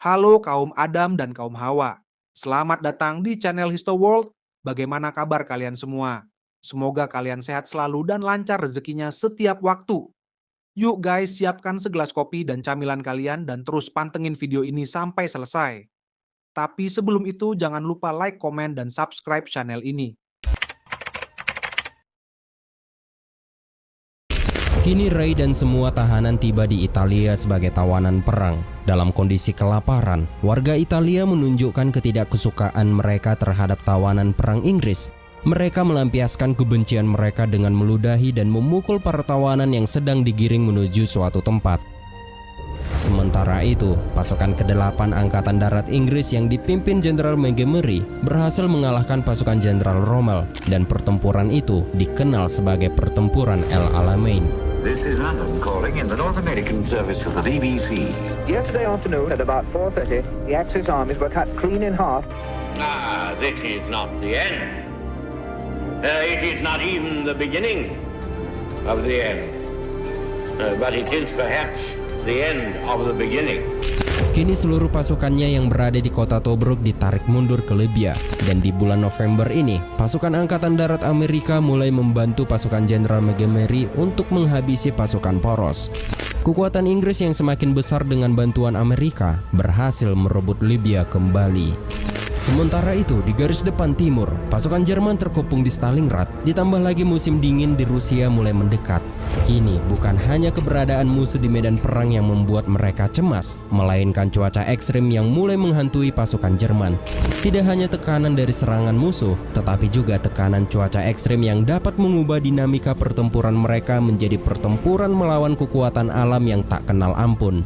Halo kaum Adam dan kaum Hawa. Selamat datang di channel Histo World. Bagaimana kabar kalian semua? Semoga kalian sehat selalu dan lancar rezekinya setiap waktu. Yuk guys, siapkan segelas kopi dan camilan kalian dan terus pantengin video ini sampai selesai. Tapi sebelum itu jangan lupa like, komen, dan subscribe channel ini. Kini Ray dan semua tahanan tiba di Italia sebagai tawanan perang. Dalam kondisi kelaparan, warga Italia menunjukkan ketidakkesukaan mereka terhadap tawanan perang Inggris. Mereka melampiaskan kebencian mereka dengan meludahi dan memukul para tawanan yang sedang digiring menuju suatu tempat. Sementara itu, pasukan ke-8 Angkatan Darat Inggris yang dipimpin Jenderal Montgomery berhasil mengalahkan pasukan Jenderal Rommel, dan pertempuran itu dikenal sebagai Pertempuran El Alamein. This is London calling in the North American service of the BBC. Yesterday afternoon at about 4:30, the Axis armies were cut clean in half. This is not the end. It is not even the beginning of the end. But it is perhaps the end of the beginning. Kini seluruh pasukannya yang berada di kota Tobruk ditarik mundur ke Libya, dan di bulan November ini, pasukan Angkatan Darat Amerika mulai membantu pasukan Jenderal Montgomery untuk menghabisi pasukan poros. Kekuatan Inggris yang semakin besar dengan bantuan Amerika berhasil merebut Libya kembali. Sementara itu, di garis depan timur, pasukan Jerman terkepung di Stalingrad, ditambah lagi musim dingin di Rusia mulai mendekat. Kini, bukan hanya keberadaan musuh di medan perang yang membuat mereka cemas, melainkan cuaca ekstrim yang mulai menghantui pasukan Jerman. Tidak hanya tekanan dari serangan musuh, tetapi juga tekanan cuaca ekstrim yang dapat mengubah dinamika pertempuran mereka menjadi pertempuran melawan kekuatan alam yang tak kenal ampun.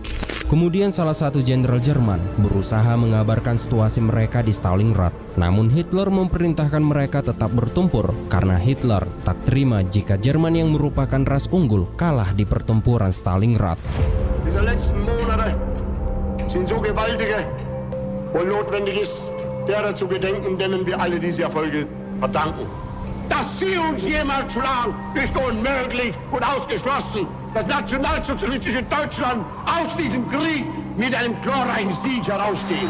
Kemudian salah satu jenderal Jerman berusaha mengabarkan situasi mereka di Stalingrad. Namun Hitler memerintahkan mereka tetap bertempur karena Hitler tak terima jika Jerman yang merupakan ras unggul kalah di pertempuran Stalingrad. Diese letzten Monate sind so gewaltige und notwendig ist, derer zu gedenken, denen wir alle diese Erfolge verdanken. Dass Sie uns jemals schlagen, ist unmöglich und ausgeschlossen. Das nationalsozialistische Deutschland aus diesem Krieg mit einem glorreichen Sieg herausgehen.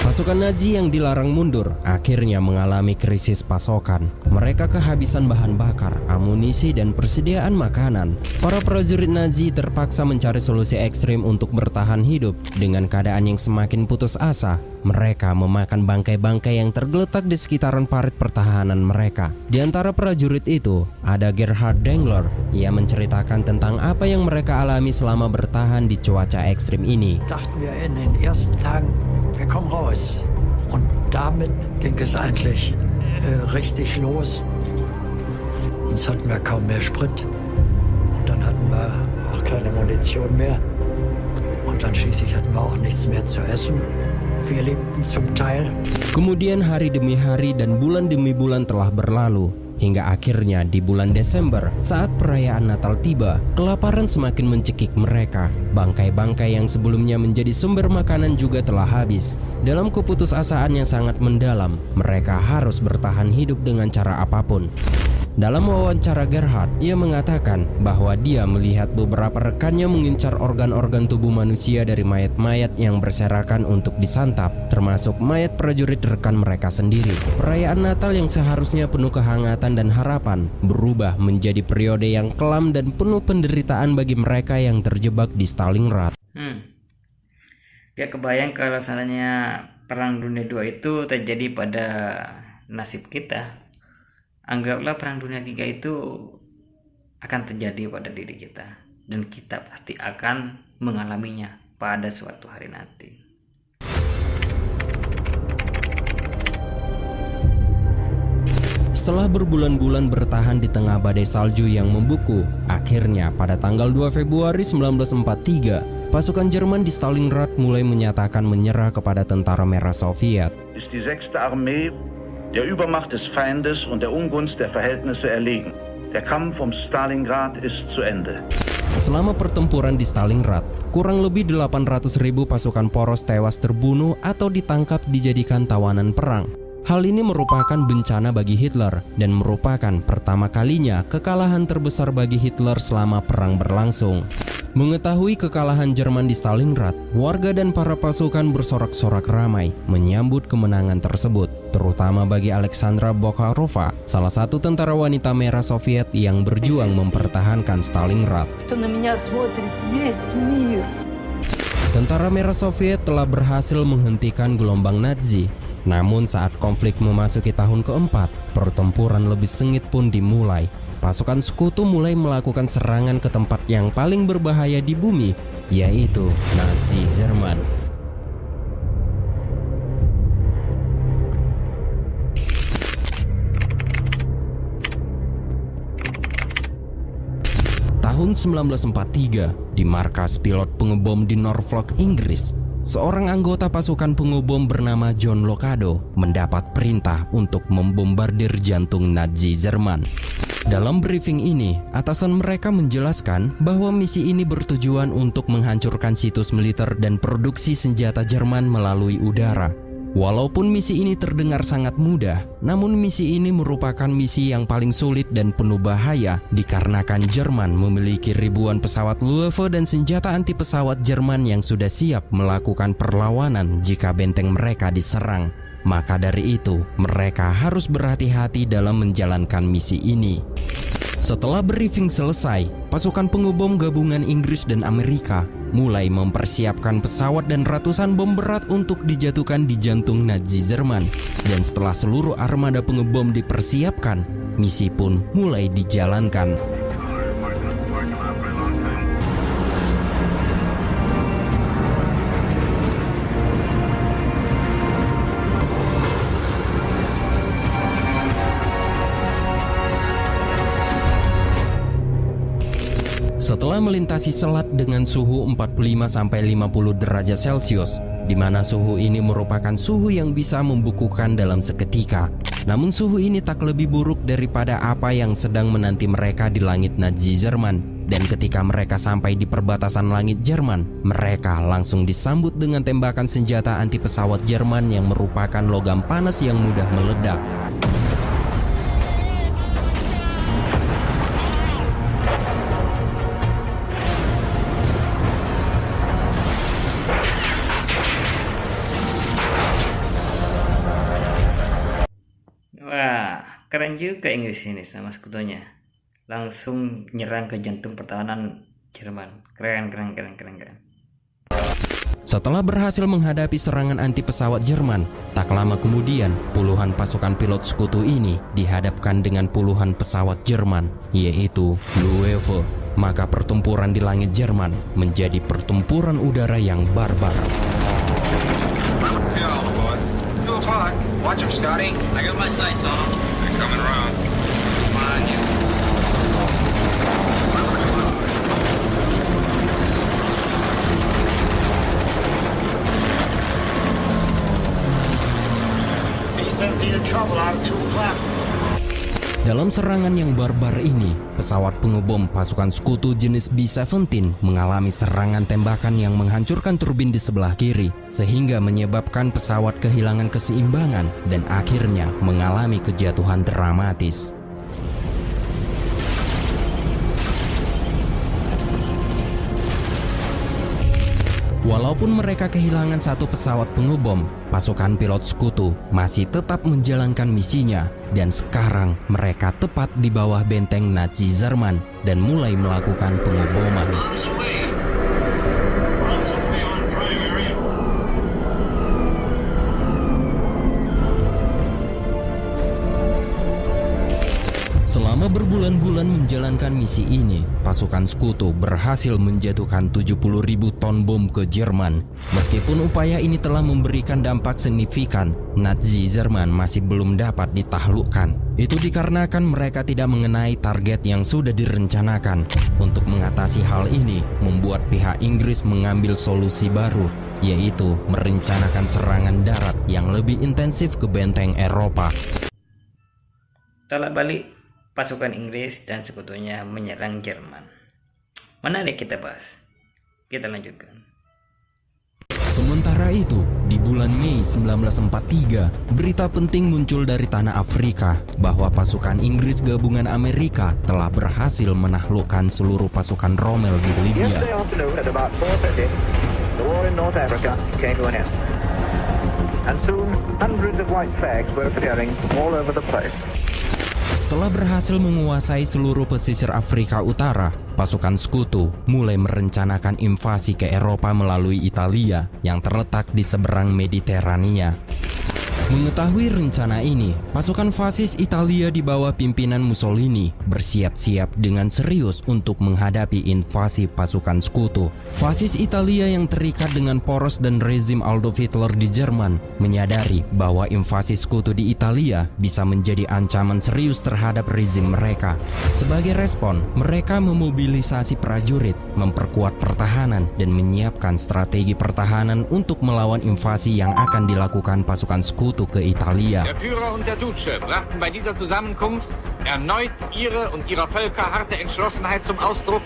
Pasukan Nazi yang dilarang mundur akhirnya mengalami krisis pasokan. Mereka kehabisan bahan bakar, amunisi, dan persediaan makanan. Para prajurit Nazi terpaksa mencari solusi ekstrim untuk bertahan hidup. Dengan keadaan yang semakin putus asa, mereka memakan bangkai-bangkai yang tergeletak di sekitaran parit pertahanan mereka. Di antara prajurit itu, ada Gerhard Dengler. Ia menceritakan tentang apa yang mereka alami selama bertahan di cuaca ekstrim ini. Dachten wir in den ersten Tagen, wir kommen raus. Und damit ging es eigentlich richtig los. Jetzt hatten wir kaum mehr Sprit. Und dann hatten wir auch keine Munition mehr. Und dann schließlich hatten wir auch nichts mehr zu essen. Wir lebten zum Teil. Kemudian hari demi hari dan bulan demi bulan telah berlalu. Hingga akhirnya di bulan Desember, saat perayaan Natal tiba, kelaparan semakin mencekik mereka. Bangkai-bangkai yang sebelumnya menjadi sumber makanan juga telah habis. Dalam keputusasaan yang sangat mendalam, mereka harus bertahan hidup dengan cara apapun. Dalam wawancara Gerhard, ia mengatakan bahwa dia melihat beberapa rekannya mengincar organ-organ tubuh manusia dari mayat-mayat yang berserakan untuk disantap, termasuk mayat prajurit rekan mereka sendiri. Perayaan Natal yang seharusnya penuh kehangatan dan harapan berubah menjadi periode yang kelam dan penuh penderitaan bagi mereka yang terjebak di Stalingrad. Gak kebayang kalau seandainya Perang Dunia II itu terjadi pada nasib kita. Anggaplah Perang Dunia III itu akan terjadi pada diri kita, dan kita pasti akan mengalaminya pada suatu hari nanti. Setelah berbulan-bulan bertahan di tengah badai salju yang membeku, akhirnya pada tanggal 2 Februari 1943, pasukan Jerman di Stalingrad mulai menyatakan menyerah kepada tentara merah Soviet. Ist die 6. Armee der Übermacht des Feindes und der Ungunst der Verhältnisse erlegen. Der Kampf um Stalingrad ist zu Ende. Selama pertempuran di Stalingrad, kurang lebih 800.000 pasukan poros tewas terbunuh atau ditangkap dijadikan tawanan perang. Hal ini merupakan bencana bagi Hitler dan merupakan pertama kalinya kekalahan terbesar bagi Hitler selama perang berlangsung. Mengetahui kekalahan Jerman di Stalingrad, warga dan para pasukan bersorak-sorak ramai menyambut kemenangan tersebut, terutama bagi Alexandra Bokharova, salah satu tentara wanita merah Soviet yang berjuang mempertahankan Stalingrad. Tentara merah Soviet telah berhasil menghentikan gelombang Nazi. Namun saat konflik memasuki tahun keempat, pertempuran lebih sengit pun dimulai. Pasukan sekutu mulai melakukan serangan ke tempat yang paling berbahaya di bumi, yaitu Nazi Jerman. Tahun 1943, di markas pilot pengebom di Norfolk, Inggris, seorang anggota pasukan pengebom bernama John Locado mendapat perintah untuk membombardir jantung Nazi Jerman. Dalam briefing ini, atasan mereka menjelaskan bahwa misi ini bertujuan untuk menghancurkan situs militer dan produksi senjata Jerman melalui udara. Walaupun misi ini terdengar sangat mudah, namun misi ini merupakan misi yang paling sulit dan penuh bahaya dikarenakan Jerman memiliki ribuan pesawat Luftwaffe dan senjata anti pesawat Jerman yang sudah siap melakukan perlawanan jika benteng mereka diserang. Maka dari itu, mereka harus berhati-hati dalam menjalankan misi ini. Setelah briefing selesai, pasukan pengebom gabungan Inggris dan Amerika mulai mempersiapkan pesawat dan ratusan bom berat untuk dijatuhkan di jantung Nazi Jerman. Dan setelah seluruh armada pengebom dipersiapkan, misi pun mulai dijalankan. Setelah melintasi selat dengan suhu 45-50 derajat Celcius, di mana suhu ini merupakan suhu yang bisa membukukan dalam seketika. Namun suhu ini tak lebih buruk daripada apa yang sedang menanti mereka di langit Nazi Jerman. Dan ketika mereka sampai di perbatasan langit Jerman, mereka langsung disambut dengan tembakan senjata anti pesawat Jerman yang merupakan logam panas yang mudah meledak. Wah, keren juga Inggris ini sama sekutunya. Langsung nyerang ke jantung pertahanan Jerman. Keren. Setelah berhasil menghadapi serangan anti pesawat Jerman, tak lama kemudian puluhan pasukan pilot sekutu ini dihadapkan dengan puluhan pesawat Jerman, yaitu Luftwaffe. Maka pertempuran di langit Jerman menjadi pertempuran udara yang barbar. Watch him, Scotty. I got my sights on him. They're coming around. Come on, you. B-17 in trouble out at 2 o'clock. Dalam serangan yang barbar ini, pesawat pengebom pasukan sekutu jenis B-17 mengalami serangan tembakan yang menghancurkan turbin di sebelah kiri, sehingga menyebabkan pesawat kehilangan keseimbangan dan akhirnya mengalami kejatuhan dramatis. Walaupun mereka kehilangan satu pesawat pengebom, pasukan pilot sekutu masih tetap menjalankan misinya dan sekarang mereka tepat di bawah benteng Nazi Jerman dan mulai melakukan pengeboman. Selama berbulan-bulan menjalankan misi ini, pasukan sekutu berhasil menjatuhkan 70.000 ton bom ke Jerman. Meskipun upaya ini telah memberikan dampak signifikan, Nazi Jerman masih belum dapat ditaklukkan. Itu dikarenakan mereka tidak mengenai target yang sudah direncanakan. Untuk mengatasi hal ini, membuat pihak Inggris mengambil solusi baru, yaitu merencanakan serangan darat yang lebih intensif ke benteng Eropa. Tolak balik pasukan Inggris dan sekutunya menyerang Jerman. Mana deh kita bahas? Kita lanjutkan. Sementara itu, di bulan Mei 1943, berita penting muncul dari tanah Afrika bahwa pasukan Inggris gabungan Amerika telah berhasil menaklukkan seluruh pasukan Rommel di Libya. Yesterday afternoon at about 4:30, the war in North Africa came to an end. And soon, hundreds of white flags were appearing all over the place. Setelah berhasil menguasai seluruh pesisir Afrika Utara, pasukan Sekutu mulai merencanakan invasi ke Eropa melalui Italia yang terletak di seberang Mediterania. Mengetahui rencana ini, pasukan fasis Italia di bawah pimpinan Mussolini bersiap-siap dengan serius untuk menghadapi invasi pasukan Sekutu. Fasis Italia yang terikat dengan poros dan rezim Adolf Hitler di Jerman menyadari bahwa invasi Sekutu di Italia bisa menjadi ancaman serius terhadap rezim mereka. Sebagai respon, mereka memobilisasi prajurit, memperkuat pertahanan, dan menyiapkan strategi pertahanan untuk melawan invasi yang akan dilakukan pasukan Sekutu ke Italia. Der Führer und der Duce brachten bei dieser Zusammenkunft erneut ihre und ihrer Völker harte Entschlossenheit zum Ausdruck,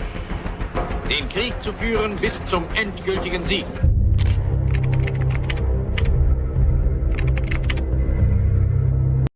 den Krieg zu führen bis zum endgültigen Sieg.